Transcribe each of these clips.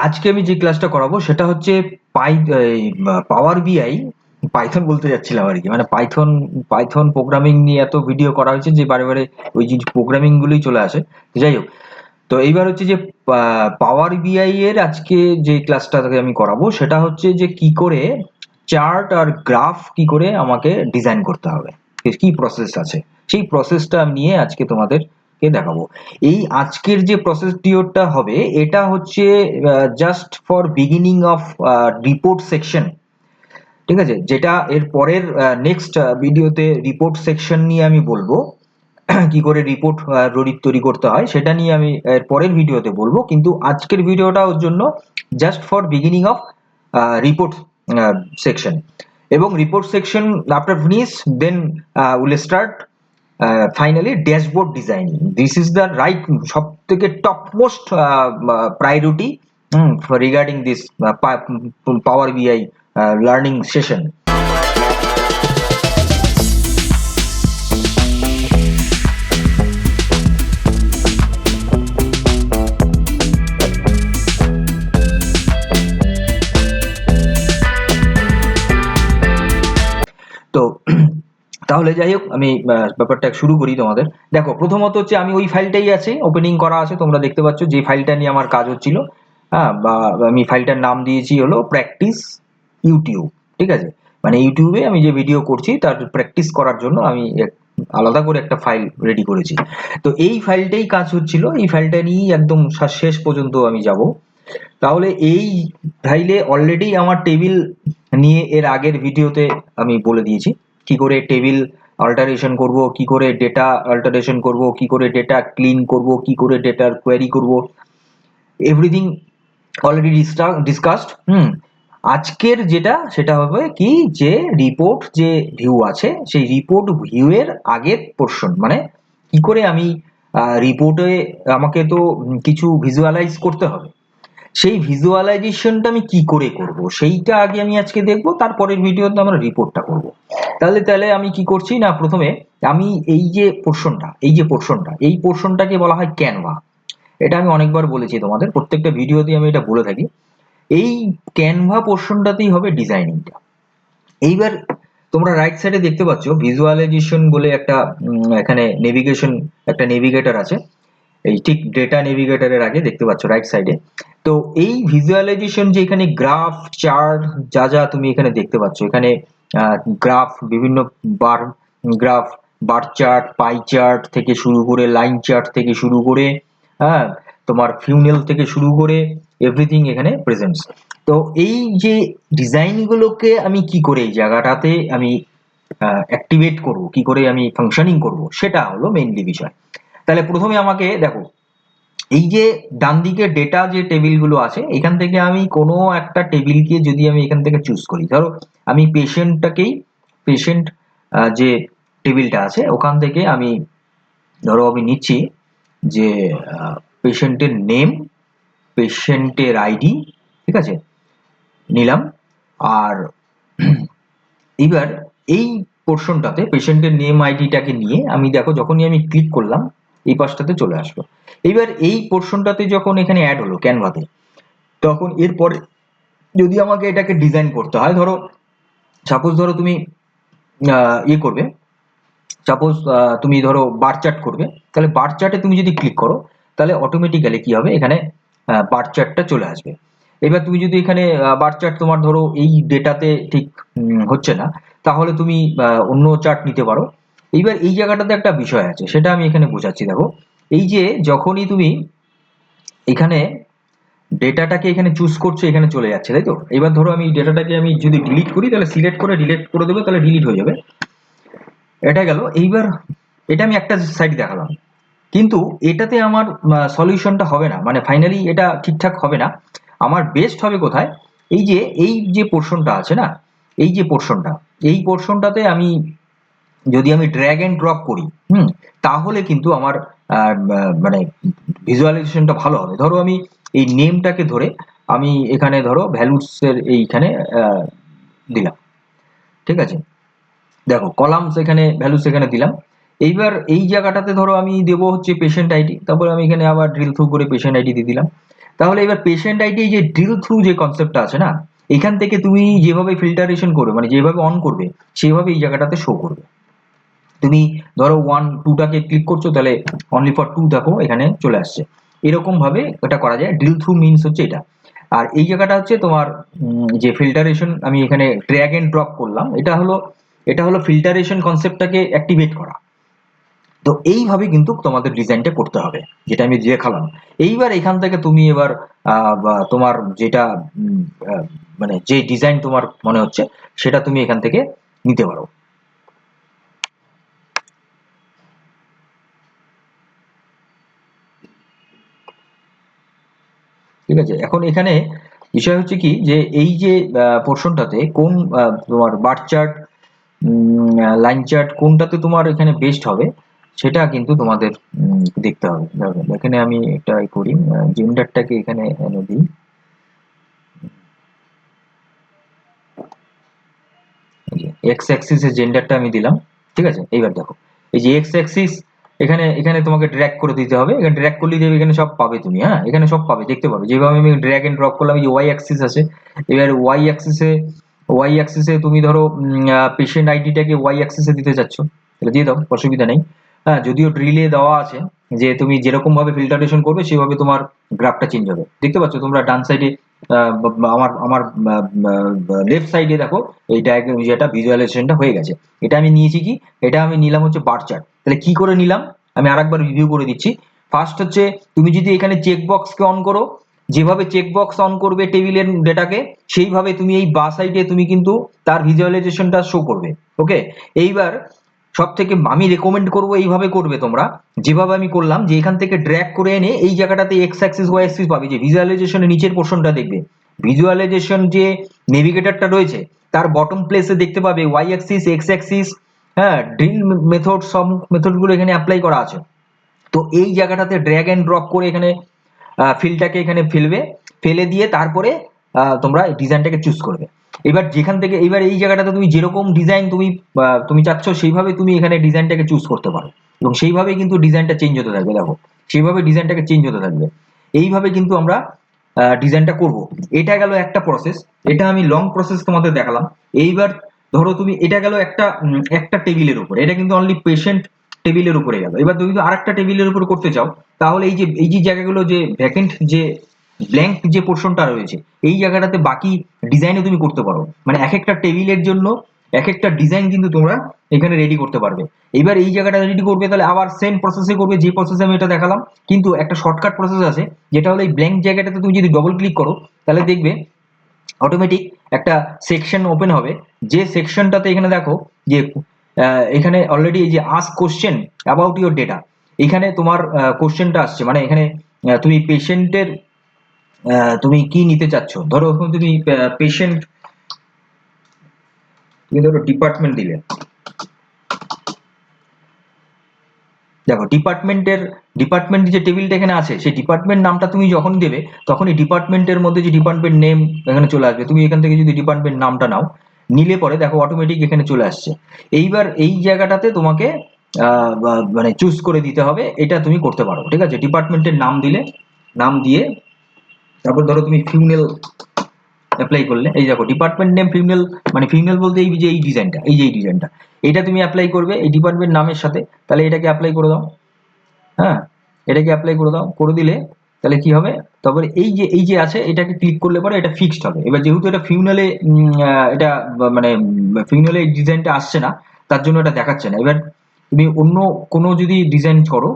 আজকে আমি যে ক্লাসটা করাবো সেটা হচ্ছে পাওয়ার বিআই, পাইথন বলতে যাচ্ছিলাম আর কি, মানে পাইথন পাইথন প্রোগ্রামিং নিয়ে এত ভিডিও করা হয়েছে যে বারে বারে ওই যে প্রোগ্রামিং গুলোই চলে আসে। তো যাই হোক, তো এইবার হচ্ছে যে পাওয়ার বিআই এর আজকে যে ক্লাসটা আমি করাবো সেটা হচ্ছে যে কি করে চার্ট আর গ্রাফ কি করে আমাকে ডিজাইন করতে হবে, কি প্রসেস আছে সেই প্রসেসটা নিয়ে আজকে তোমাদেরকে দেখাবো। এই আজকের যে প্রসেস টিওরটা হবে এটা হচ্ছে just for beginning of report section, ঠিক আছে? যেটা এর পরের নেক্সট ভিডিওতে রিপোর্ট সেকশন নিয়ে আমি বলবো কি করে রিপোর্ট তৈরি করতে হয়, সেটা নিয়ে আমি এর পরের ভিডিওতে বলবো। কিন্তু আজকের ভিডিওটা ওর জন্য just for beginning of report section, এবং report section after finish then will start finally dashboard designing. This is the right সব থেকে top most priority regarding this power BI learning session. তো তাহলে যাই হোক, আমি ব্যাপারটা শুরু করি তোমাদের। দেখো, প্রথমত হচ্ছে আমি ওই ফাইলটাই আছে, ওপেনিং করা আছে, তোমরা দেখতে পাচ্ছ যে ফাইলটা নিয়ে আমার কাজ হচ্ছিল। হ্যাঁ, বা আমি ফাইলটার নাম দিয়েছি হলো প্র্যাকটিস ইউটিউব, ঠিক আছে? মানে ইউটিউবে আমি যে ভিডিও করছি তার প্র্যাকটিস করার জন্য আমি আলাদা করে একটা ফাইল রেডি করেছি। তো এই ফাইলটাই কাজ হচ্ছিল, এই ফাইলটা নিয়েই একদম শেষ পর্যন্ত আমি যাব। তাহলে এই ফাইলে অলরেডি আমার টেবিল নিয়ে এর আগের ভিডিওতে আমি বলে দিয়েছি কি করে টেবিল অল্টারেশন করব, কি করে ডেটা অল্টারেশন করব, কি করে ডেটা ক্লিন করব, কি করে ডেটার কোয়েরি করব, এভরিথিং অলরেডি ডিসকাসড। আজকের যেটা সেটা হবে কি, যে রিপোর্ট যে ভিউ আছে সেই রিপোর্ট ভিউ এর আগের পোর্শন, মানে কি করে আমি রিপোর্টে আমাকে তো কিছু ভিজুয়ালাইজ করতে হবে, সেই ভিজুয়ালাইজেশনটা আমি কি করে করব সেইটা আগে আমি আজকে দেখব, তারপরের ভিডিওতে আমরা রিপোর্টটা করব। তাহলে তাহলে আমি কি করছি না, প্রথমে আমি এই পোর্শনটাকে বলা হয় ক্যানভা। এটা আমি অনেকবার বলেছি তোমাদের, প্রত্যেকটা ভিডিওতে আমি এটা বলে থাকি। এই ক্যানভা পোর্শনটাতেই হবে ডিজাইনিংটা। এইবার তোমরা রাইট সাইডে দেখতে পাচ্ছ ভিজুয়ালাইজেশন বলে একটা এখানে নেভিগেশন, একটা নেভিগেটর আছে, এই ঠিক ডেটা নেভিগেটরের আগে দেখতে পাচ্ছ রাইট সাইডে। তো এই ভিজুয়ালাইজেশন যে এখানে গ্রাফ চার্ট যা যা তুমি এখানে দেখতে পাচ্ছ, এখানে গ্রাফ বিভিন্ন bar graph, bar chart, pie chart থেকে শুরু করে লাইন চার্ট থেকে শুরু করে, হ্যাঁ, তোমার ফিউনেল থেকে শুরু করে এভরিথিং এখানে প্রেজেন্টস। তো এই যে ডিজাইন গুলোকে আমি কি করে এই জায়গাটাতে আমি অ্যাক্টিভেট করব, কি করে আমি ফাংশনিং করব, সেটা হলো মেইনলি বিষয়। তাহলে প্রথমে আমাকে দেখো, এই যে ডান দিকে ডেটা যে টেবিল গুলো আছে, এখান থেকে আমি কোনো একটা টেবিলকে যদি আমি এখান থেকে চুজ করি, ধরো আমি পেশেন্ট যে টেবিলটা আছে ওখান থেকে আমি ধরো আমি নিচ্ছি যে পেশেন্টের নেম, পেশেন্টের আইডি, ঠিক আছে, নিলাম। আর এবার এই পোর্শনটাতে পেশেন্টের নেম আইডিটাকে নিয়ে আমি দেখো যখনই আমি ক্লিক করলাম এই পাশটাতে চলে আসলো। এবার এই পোর্শনটাতে যখন এখানে অ্যাড হলো ক্যানভাতে, তখন এরপরে যদি আমাকে এটাকে ডিজাইন করতে হয়, ধরো সাপোজ ধরো তুমি ইয়ে করবে, সাপোজ তুমি ধরো বার চার্ট করবে, তাহলে বার চার্টে তুমি যদি ক্লিক করো তাহলে অটোমেটিক্যালি কি হবে, এখানে বার চার্টটা চলে আসবে। এবার তুমি যদি এখানে বার চার্ট তোমার ধরো এই ডেটাতে ঠিক হচ্ছে না, তাহলে তুমি অন্য চার্ট নিতে পারো। এইবার এই জায়গাটাতে একটা বিষয় আছে, সেটা আমি এখানে বোঝাচ্ছি। দেখো, এই যে যখনই তুমি এখানে ডেটাটাকে এখানে চুজ করছো এখানে চলে যাচ্ছে, তাই তো? এবার ধরো আমি ডেটাটাকে আমি যদি ডিলিট করি, তাহলে সিলেক্ট করে ডিলিট করে দেবে, তাহলে ডিলিট হয়ে যাবে, এটা গেল। এইবার এটা আমি একটা সাইড দেখালাম, কিন্তু এটাতে আমার সলিউশনটা হবে না, মানে ফাইনালি এটা ঠিকঠাক হবে না। আমার বেস্ট হবে কোথায়, এই যে পোর্শনটা আছে না, এই পোর্শনটাতে আমি যদি আমি ড্র্যাগ এন্ড ড্রপ করি, তাহলে কিন্তু আমার মানে ভিজুয়ালাইজেশনটা ভালো হবে। ধরো আমি এই নেমটাকে ধরে আমি এখানে ধরো ভ্যালুস এর এইখানে দিলাম, ঠিক আছে? দেখো কলামস এখানে ভ্যালুস এখানে দিলাম। এইবার এই জায়গাটাতে ধরো আমি দেবো হচ্ছে পেশেন্ট আইডি, তারপরে আমি এখানে আবার ড্রিল থ্রু করে পেশেন্ট আইডি দিয়ে দিলাম। তাহলে এবার পেশেন্ট আইডি যে ড্রিল থ্রু যে কনসেপ্টটা আছে না, এখান থেকে তুমি যেভাবে ফিল্টারেশন করবে মানে যেভাবে অন করবে সেভাবে এই জায়গাটাতে শো করবে। তুমি ধরো 1 2টাকে ক্লিক করছো, তাহলে অনলি ফর 2 দেখো এখানে চলে আসছে। এরকম ভাবে এটা করা যায়। ড্রিল থ্রু মিনস হচ্ছে এটা। আর এই জায়গাটা হচ্ছে তোমার যে ফিল্টারেশন আমি এখানে ড্র্যাগ এন্ড ড্রপ করলাম, এটা হলো ফিল্টারেশন কনসেপ্টটাকে অ্যাক্টিভেট করা। তো এইভাবে কিন্তু তোমাদের ডিজাইনটা করতে হবে, যেটা আমি দেখালাম। এইবার এখান থেকে তুমি এবার তোমার যেটা উম, আহ, মানে যে ডিজাইন তোমার মনে হচ্ছে সেটা তুমি এখান থেকে নিতে পারো। ঠিক আছে, এখন এখানে বিষয় হচ্ছে কি যে এই যে পোর্শনটাতে কোন তোমার বার চার্ট, লাইন চার্ট কোনটাতে তোমার এখানে বেস্ট হবে সেটা কিন্তু তোমাদের দেখতে হবে। দেখো, এখানে আমি একটা করি, জেন্ডারটাকে এখানে এনে দিই। এক্স অ্যাক্সিসের জেন্ডারটা আমি দিলাম। ঠিক আছে, এইবার দেখো এই যে এক্স অ্যাক্সিস এখানে এখানে তোমাকে ড্র্যাগ করে দিতে হবে। এখানে ড্র্যাগ করলে দেবে, এখানে সব পাবে তুমি। হ্যাঁ, এখানে সব পাবে, দেখতে পাবে যেভাবে আমি ড্র্যাগ এন্ড ড্রপ করলাম। এই যে ওয়াই অ্যাক্সিস আছে, এবার ওয়াই অ্যাক্সিসে তুমি ধরো পেশেন্ট আইডিটাকে ওয়াই অ্যাক্সিসে দিতে চাচ্ছ, তাহলে দিয়ে দাও, অসুবিধা নেই। হ্যাঁ, যদিও ড্রিলে দেওয়া আছে যে তুমি যেরকম ভাবে ফিল্টারেশন করবে সেভাবে তোমার গ্রাফটা চেঞ্জ হবে। দেখতে পাচ্ছ তোমরা ডান সাইডে, আমার আমার লেফট সাইডে দেখো এই ডায়াগ্রাম যেটা ভিজুয়ালাইজেশনটা হয়ে গেছে। এটা আমি নিয়েছি কি, এটা আমি নিলাম হচ্ছে বার চার্ট। তাহলে কি করে নিলাম আমি আরেকবার রিভিউ করে দিচ্ছি। ফার্স্ট হচ্ছে তুমি যদি এখানে চেক বক্সকে অন করো, যেভাবে চেক বক্স অন করবে টেবিলের ডেটাকে, সেইভাবে তুমি এই বা সাইডে তুমি কিন্তু তার ভিজুয়ালাইজেশনটা শো করবে। ওকে, এইবার সব থেকে আমি রেকমেন্ড করবো এইভাবে করবে তোমরা, যেভাবে আমি করলাম, যে এখান থেকে ড্র্যাগ করে এনে এই জায়গাটাতে এক্স অ্যাক্সিস ওয়াই অ্যাক্সিস পাবে। যে ভিজুয়ালাইজেশনের নিচের পোর্শনটা দেখবে, ভিজুয়ালাইজেশন যে নেভিগেটরটা রয়েছে তার বটম প্লেসে দেখতে পাবে ওয়াই অ্যাক্সিস, এক্স অ্যাক্সিস, হ্যাঁ, ড্রিল মেথড, সব মেথড গুলো এখানে অ্যাপ্লাই করা আছে। তো এই জায়গাটাতে ড্র্যাগ এন্ড ড্রপ করে এখানে ফিলটাকে এখানে ফেলবে, ফেলে দিয়ে তারপরে তোমরা ডিজাইনটাকে চুজ করবে। এবার যেখান থেকে এবার এই জায়গাটাতে তুমি যেরকম ডিজাইন তুমি চাচ্ছ সেইভাবে তুমি এখানে ডিজাইনটাকে চুজ করতে পারো, এবং সেইভাবে কিন্তু ডিজাইনটা চেঞ্জ হতে থাকবে। দেখো, সেইভাবে ডিজাইনটাকে চেঞ্জ হতে থাকবে। এইভাবে কিন্তু আমরা ডিজাইনটা করব। এটা গেল একটা প্রসেস, এটা আমি লং প্রসেস তোমাদের দেখালাম। এইবার ধরো তুমি, এটা গেল একটা টেবিলের উপরে, এটা কিন্তু অনলি পেশেন্ট টেবিলের উপরে গেল। এবার তুমি যদি আরেকটা টেবিলের উপরে করতে চাও, তাহলে এই যে জায়গাগুলো যে ভ্যাকেন্ট যে ব্ল্যাঙ্ক যে পোর্শনটা রয়েছে, এই জায়গাটাতে বাকি ডিজাইনও তুমি করতে পারো। মানে এক একটা টেবিলের জন্য এক একটা ডিজাইন কিন্তু তোমরা এখানে রেডি করতে পারবে। এবার এই জায়গাটা রেডি করবে, তাহলে আবার সেম প্রসেসে করবে যে প্রসেসে আমি এটা দেখালাম, কিন্তু একটা শর্টকাট প্রসেস আছে, যেটা হলো এই ব্ল্যাঙ্ক জায়গাটাতে তুমি যদি ডবল ক্লিক করো, তাহলে দেখবে অটোমেটিক একটা সেকশন ওপেন হবে। যে সেকশনটাতে এখানে দেখো যে এখানে অলরেডি এই যে ask question about your data, এখানে তোমার কোশ্চেনটা আসছে। মানে এখানে তুমি পেশেন্টের তুমি কি নিতে চাচ্ছ, ধরো এখন তুমি পেশেন্ট, তুমি ধরো ডিপার্টমেন্ট দিলে। দেখো ডিপার্টমেন্ট যে টেবিলটা এখানে আছে, সেই ডিপার্টমেন্ট নামটা তুমি যখন দেবে, তখন এই ডিপার্টমেন্টের মধ্যে যে ডিপার্টমেন্ট নেম এখানে চলে আসবে। তুমি এখান থেকে যদি ডিপার্টমেন্ট নামটা নাও, নিলে পরে দেখো অটোমেটিক এখানে চলে আসছে। এইবার এই জায়গাটাতে তোমাকে মানে চুজ করে দিতে হবে, এটা তুমি করতে পারো। ঠিক আছে, ডিপার্টমেন্টের নাম দিলে, নাম দিয়ে তারপর ধরো তুমি ফিমেল অ্যাপ্লাই করলে, এই দেখো ডিপার্টমেন্ট নেম ফিমেল, মানে ফিমেল বলতে এই যে এই ডিজাইনটা, এই যে এই ডিজাইনটা, এটা তুমি অ্যাপ্লাই করবে এই ডিপার্টমেন্ট নামের সাথে। তাহলে এটাকে অ্যাপ্লাই করে দাও। হ্যাঁ, এটাকে অ্যাপ্লাই করে দাও, করে দিলে তাহলে কি হবে, তারপরে এই যে আছে এটাকে ক্লিক করলে পরে এটা ফিক্সড হবে। এবার যেহেতু এটা ফিউনালে, এটা মানে ফিউনালে ডিজাইনটা আসছে না, তার জন্য এটা দেখাচ্ছে না। এবার তুমি অন্য কোনো যদি ডিজাইন করো,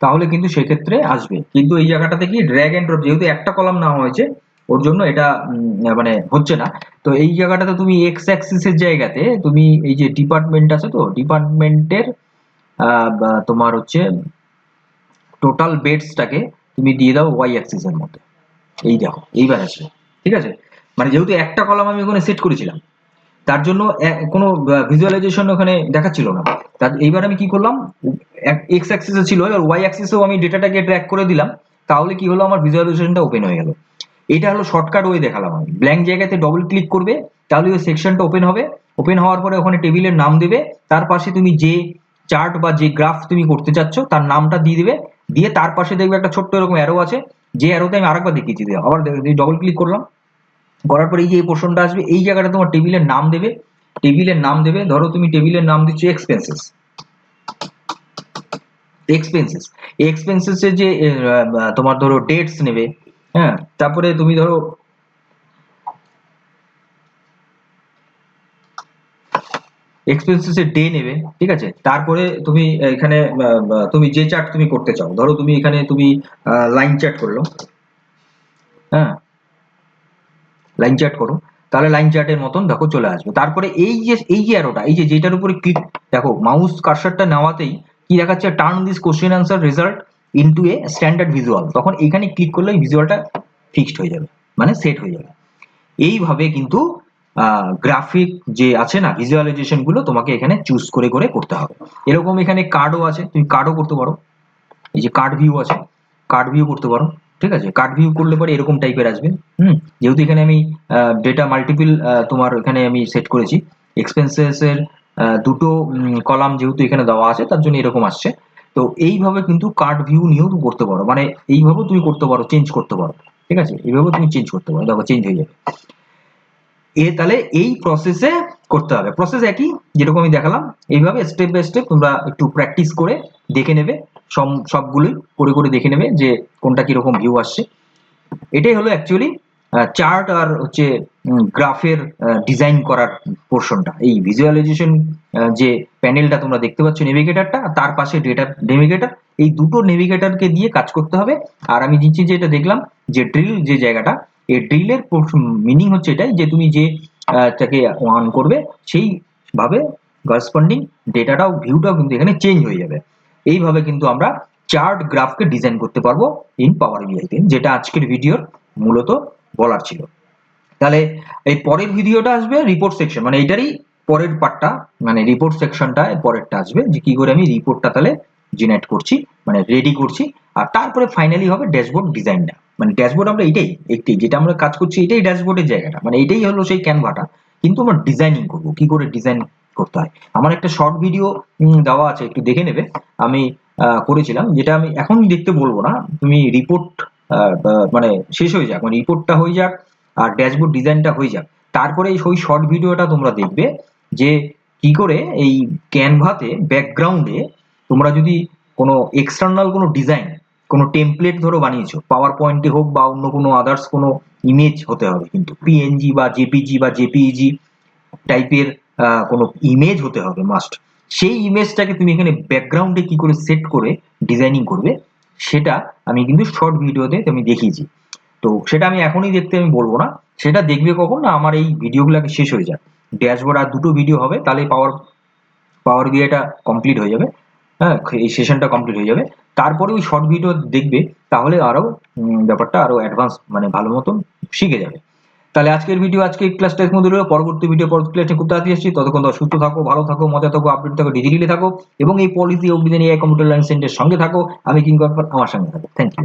তাহলে কিন্তু সেক্ষেত্রে আসবে। কিন্তু এই জায়গাটাতে কি ড্র্যাগ এন্ড ড্রপ, যেহেতু একটা কলাম নেওয়া হয়েছে, ওর জন্য এটা মানে হচ্ছে না। তো এই জায়গাটাতে তুমি এক্স অ্যাক্সিসের জায়গাতে তুমি এই যে ডিপার্টমেন্ট আছে, তো ডিপার্টমেন্টের তোমার হচ্ছে টোটাল বেডসটাকে তুমি দিয়ে দাও ওয়াই অ্যাক্সিসের মধ্যে। এই দেখো এইবার আসবে। ঠিক আছে, মানে যেহেতু একটা কলাম আমি ওখানে সেট করেছিলাম, তার জন্য কোনো ভিজুয়ালাইজেশন ওখানে দেখাচ্ছিল না। তার এইবার আমি কি করলাম, এক্স অ্যাক্সিসে ছিল, এবার ওয়াই অ্যাক্সিসেও আমি ডেটাটাকে ড্র্যাগ করে দিলাম। তাহলে কি হলো, আমার ভিজুয়ালাইজেশনটা ওপেন হয়ে গেল। এটা হলো শর্টকাট ওয়ে দেখালাম আমি। ব্ল্যাঙ্ক জায়গাতে ডবল ক্লিক করবে, তাহলে ওই সেকশনটা ওপেন হবে। ওপেন হওয়ার পরে ওখানে টেবিলের নাম দেবে, তার পাশে তুমি যে চার্ট বা যে গ্রাফ তুমি করতে চাচ্ছ তার নামটা দিয়ে দিবে, দিয়ে তার পাশে দেখবে একটা ছোট্ট এরকম অ্যারো আছে, যে অ্যারোতে আমি আরেকবার দেখিয়েছি, আবার ডবল ক্লিক করলাম, করার পরে এই যে এই পোর্শনটা আসবে, এই জায়গাটা তোমার টেবিলের নাম দেবে, টেবিলের নাম দেবে, ধরো তুমি টেবিলের নাম দিচ্ছ এক্সপেন্সেস, এক্সপেন্সেস, এক্সপেন্সেসের যে তোমার ধরো ডেটস নেবে, হ্যাঁ, তারপরে তুমি ধরো এক্সপেন্সেসের ডে নেবে, ঠিক আছে, তারপরে তুমি এখানে তুমি যে চার্ট তুমি করতে চাও, ধরো তুমি এখানে তুমি লাইন চার্ট করলো, হ্যাঁ, লাইন চার্ট করো, তাহলে লাইন চার্টের মতন দেখো চলে আসবে। তারপরে এই যে অ্যারোটা, এই যে যেটার উপরে ক্লিক, দেখো মাউস কার্সারটা নেওয়াতেই কি দেখাচ্ছে, turn this question answer result into a standard visual, তখন এখানে ক্লিক করলে ভিজুয়ালটা ফিক্সড হয়ে যাবে, মানে সেট হয়ে যাবে। এইভাবে কিন্তু গ্রাফিক যে আছে না ভিজুয়ালাইজেশন গুলো তোমাকে এখানে চুজ করে করে করতে হবে। এরকম এখানে কার্ডও আছে, তুমি কার্ডও করতে পারো, এই যে কার্ড ভিউ আছে, কার্ড ভিউ করতে পারো, ঠিক আছে, কার্ড ভিউ করলে পরে এরকম টাইপের আসবে। যেহেতু এখানে আমি ডেটা মাল্টিপল তোমার এখানে আমি সেট করেছি, এক্সপেন্সেস এর দুটো কলাম যেহেতু এখানে দেওয়া আছে তার জন্য এরকম আসছে। তো এইভাবে কিন্তু কার্ড ভিউ নিয়েও তুমি করতে পারো, মানে এইভাবেও তুমি করতে পারো, চেঞ্জ করতে পারো, ঠিক আছে, এইভাবে তুমি চেঞ্জ করতে পারো, দেখো চেঞ্জ হয়ে যাবে। তাহলে এই প্রসেসে করতে হবে, প্রসেস একই যেরকম আমি দেখালাম, এইভাবে স্টেপ বাই স্টেপ তোমরা একটু প্র্যাকটিস করে দেখে নেবে, সবগুলোই করে করে দেখে নেবে যে কোনটা কিরকম ভিউ আসছে। এটাই হলো অ্যাকচুয়ালি চার্ট আর হচ্ছে গ্রাফের ডিজাইন করার পোর্শনটা। এই ভিজুয়ালাইজেশন যে প্যানেলটা তোমরা দেখতে পাচ্ছ, নেভিগেটরটা, তার পাশে ডেটা নেভিগেটর, এই দুটো নেভিগেটরকে দিয়ে কাজ করতে হবে। আর আমি দিচ্ছি যে এটা দেখলাম যে ড্রিল যে জায়গাটা, এই ড্রিলের মিনিং হচ্ছে এটাই যে তুমি যে তাকে অন করবে সেইভাবে করসপন্ডিং ডেটাটাও ভিউটাও কিন্তু এখানে চেঞ্জ হয়ে যাবে। এইভাবে কিন্তু আমরা চার্ট গ্রাফকে ডিজাইন করতে পারবো ইন পাওয়ার বিআইতে, যেটা আজকের ভিডিওর মূলত বলার ছিল। তাহলে এই পরের ভিডিওটা আসবে রিপোর্ট সেকশন, মানে এইটারই পরের পার্টটা, মানে রিপোর্ট সেকশনটা পরেরটা আসবে, যে কি করে আমি রিপোর্টটা তাহলে জেনারেট করছি, মানে রেডি করছি। আর তারপরে ফাইনালি হবে ড্যাশবোর্ড ডিজাইনটা, মানে ড্যাশবোর্ড আমরা এইটাই একটি যেটা আমরা কাজ করছি, এটাই ড্যাশবোর্ডের জায়গাটা, মানে এইটাই হলো সেই ক্যানভাটা, কিন্তু আমরা ডিজাইনিং করবো, কি করে ডিজাইন করতে হয়। আমার একটা শর্ট ভিডিও দেওয়া আছে, একটু দেখে নেবে, আমি করেছিলাম, যেটা আমি এখন দেখতে বলবো না, তুমি রিপোর্ট মানে শেষ হয়ে যাক, মানে রিপোর্টটা হয়ে যাক আর ড্যাশবোর্ড ডিজাইনটা হয়ে যাক, তারপরে ওই শর্ট ভিডিওটা তোমরা দেখবে যে কি করে এই ক্যানভাতে ব্যাকগ্রাউন্ডে তোমরা যদি কোনো এক্সটার্নাল কোনো ডিজাইন, কোনো টেমপ্লেট ধরো বানিয়েছো, পাওয়ার পয়েন্টে হোক বা অন্য কোনো আদার্স কোনো ইমেজ হতে হবে, কিন্তু পিএনজি বা জেপিজি বা জেপিইজি টাইপের কোনো ইমেজ হতে হবে মাস্ট। সেই ইমেজটাকে তুমি এখানে ব্যাকগ্রাউন্ডে কি করে সেট করে ডিজাইনিং করবে, সেটা আমি কিন্তু শর্ট ভিডিওতে আমি দেখিয়েছি। তো সেটা আমি এখনই দেখতে আমি বলবো না, সেটা দেখবে কখন না আমার এই ভিডিওগুলোকে শেষ হয়ে যায়, ড্যাশবোর্ড আর দুটো ভিডিও হবে, তাহলে পাওয়ার পাওয়ার বিআইটা কমপ্লিট হয়ে যাবে, হ্যাঁ, এই সেশনটা কমপ্লিট হয়ে যাবে। তারপরে ওই শর্ট ভিডিও দেখবে, তাহলে আরো ব্যাপারটা আরো অ্যাডভান্স মানে ভালো মতন শিখে যাবে। তাহলে আজকের ভিডিও আজকে ক্লাসটা এর মধ্যে রইল, পরবর্তী ভিডিও পরবর্তী ক্লাসে খুব তাড়াতাড়ি আসছি, ততক্ষণ তো সুস্থ থাকো, ভালো থাকো, মজা থাকো, আপডেট থাকো, ডিজিটালি থাকো, এবং এই পলিসি অভিযান এআই কম্পিউটার লার্নিং সেন্টারের সঙ্গে থাকো। আমি কিংকর, আমার সঙ্গে থাকো। Thank you.